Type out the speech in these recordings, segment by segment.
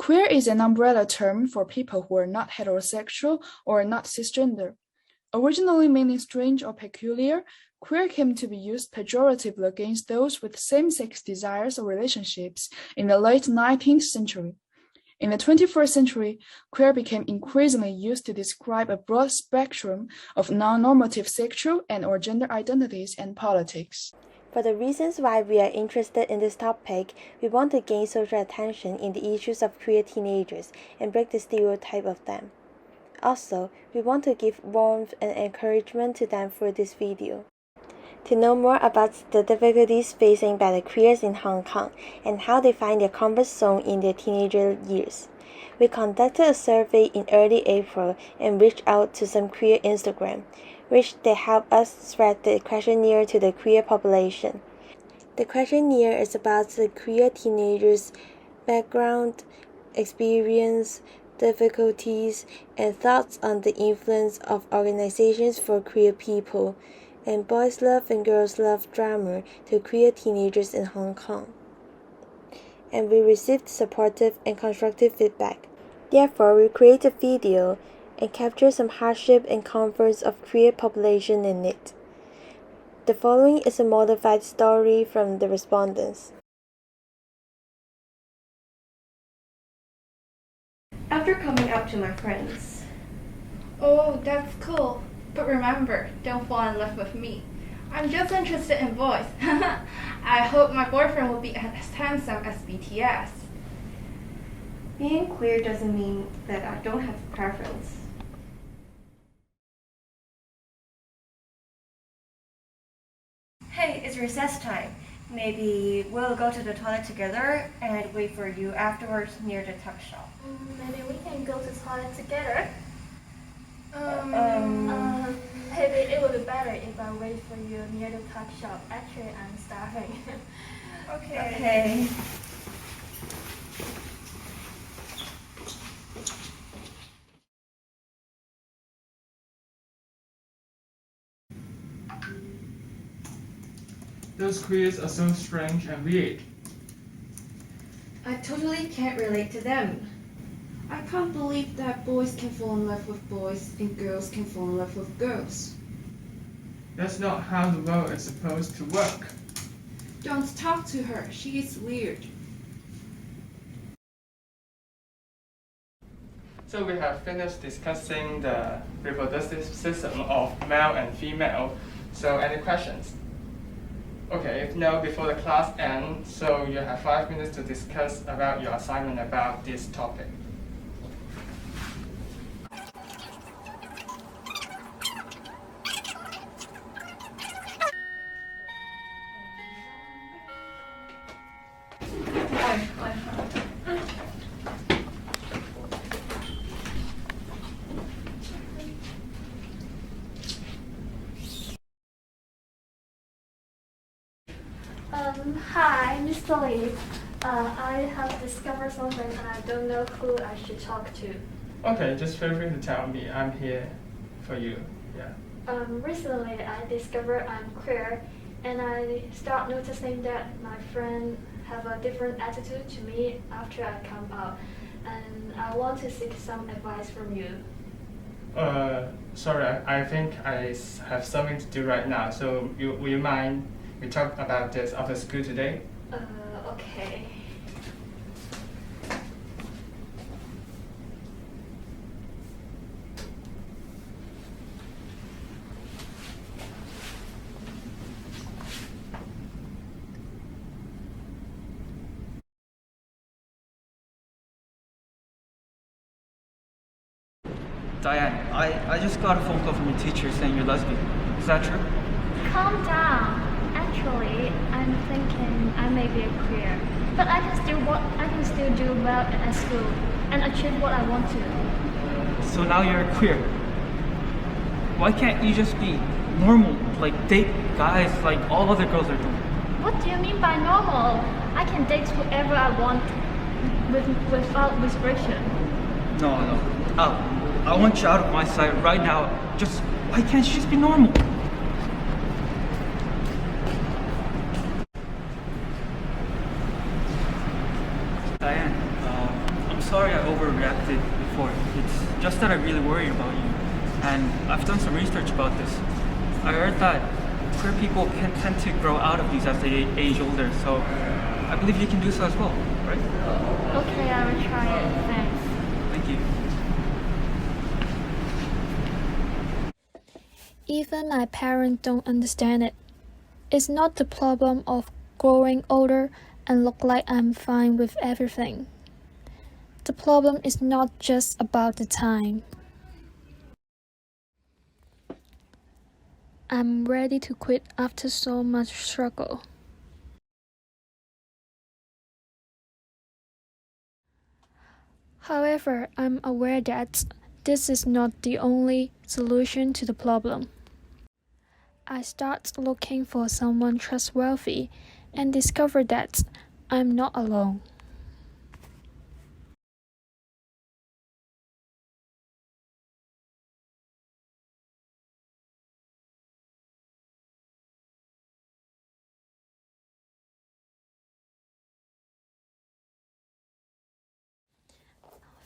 Queer is an umbrella term for people who are not heterosexual or not cisgender. Originally meaning strange or peculiar, queer came to be used pejoratively against those with same-sex desires or relationships in the late 19th century. In the 21st century, queer became increasingly used to describe a broad spectrum of non-normative sexual and/or gender identities and politics. For the reasons why we are interested in this topic, we want to gain social attention in the issues of queer teenagers and break the stereotype of them. Also, we want to give warmth and encouragement to them through this video. To know more about the difficulties facing by the queers in Hong Kong and how they find their comfort zone in their teenager years, we conducted a survey in early April and reached out to some queer Instagram, which they helped us spread the questionnaire to the queer population. The questionnaire is about the queer teenagers' background, experience, difficulties, and thoughts on the influence of organizations for queer people, and boys love and girls love drama to queer teenagers in Hong Kong. And we received supportive and constructive feedback. Therefore, we created a video and captured some hardship and comforts of queer population in it. The following is a modified story from the respondents. After coming up to my friends, "Oh, that's cool. But remember, don't fall in love with me. I'm just interested in boys. I hope my boyfriend will be as handsome as BTS." being queer doesn't mean that I don't have a preference. Hey, it's recess time. Maybe we'll go to the toilet together and wait for you afterwards near the tuck shop. Maybe we can go to the toilet together. Maybe it would be better if I wait for you near the tuck shop. Actually, I'm starving. Okay. Those queers are so strange and weird. I totally can't relate to them. I can't believe that boys can fall in love with boys and girls can fall in love with girls. That's not how the world is supposed to work. Don't talk to her, she is weird. So we have finished discussing the reproductive system of male and female. So any questions? Okay, if no, before the class ends, so you have 5 minutes to discuss about your assignment about this topic. Hi, Miss Dolly. I have discovered something and I don't know who I should talk to. Okay, just feel free to tell me. I'm here for you. Yeah. Recently I discovered I'm queer and I start noticing that my friends have a different attitude to me after I come out, and I want to seek some advice from you. Sorry, I think I have something to do right now, so will you mind we talk about this after school today? Okay. Diane, I just got a phone call from your teacher saying you're lesbian. Is that true? Calm down. Actually, I'm thinking I may be a queer, but I can still do well at school and achieve what I want to. So now you're queer. Why can't you just be normal, like date guys like all other girls are doing? What do you mean by normal? I can date whoever I want without restriction. No. I want you out of my sight right now. Just, why can't you just be normal? Diane, I'm sorry I overreacted before. It's just that I really worry about you. And I've done some research about this. I heard that queer people can tend to grow out of these as they age older, so I believe you can do so as well, right? Okay, I will try it. Thanks. Thank you. Even my parents don't understand it. It's not the problem of growing older and look like I'm fine with everything. The problem is not just about the time. I'm ready to quit after so much struggle. However, I'm aware that this is not the only solution to the problem. I start looking for someone trustworthy and discover that I'm not alone.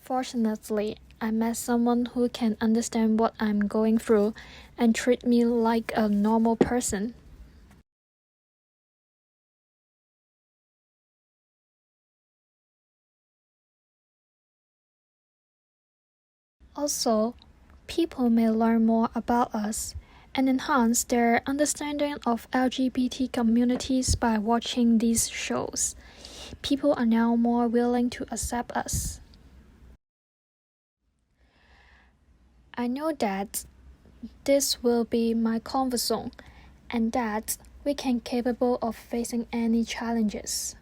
Fortunately, I met someone who can understand what I'm going through and treat me like a normal person. Also, people may learn more about us and enhance their understanding of LGBT communities by watching these shows. People are now more willing to accept us. I know that this will be my comfort zone and that we can capable of facing any challenges.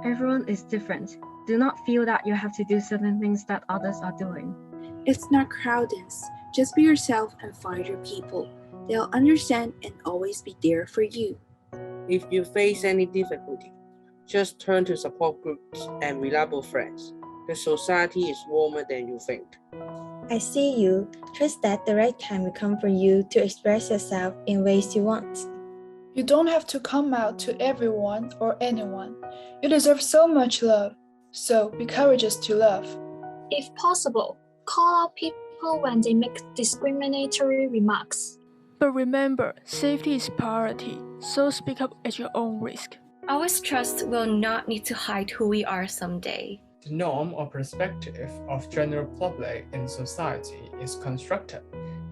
Everyone is different. Do not feel that you have to do certain things that others are doing. It's not crowdness. Just be yourself and find your people. They'll understand and always be there for you. If you face any difficulty, just turn to support groups and reliable friends. The society is warmer than you think. I see you. Trust that the right time will come for you to express yourself in ways you want. You don't have to come out to everyone or anyone. You deserve so much love. So be courageous to love. If possible, call out people when they make discriminatory remarks. But remember, safety is priority, so speak up at your own risk. Our trust will not need to hide who we are someday. The norm or perspective of general public in society is constructed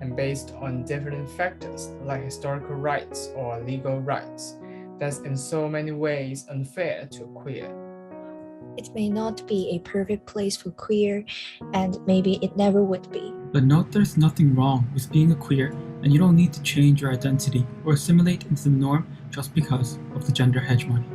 and based on different factors like historical rights or legal rights. That's in so many ways unfair to queer. It may not be a perfect place for queer, and maybe it never would be. But note there's nothing wrong with being a queer, and you don't need to change your identity or assimilate into the norm just because of the gender hegemony.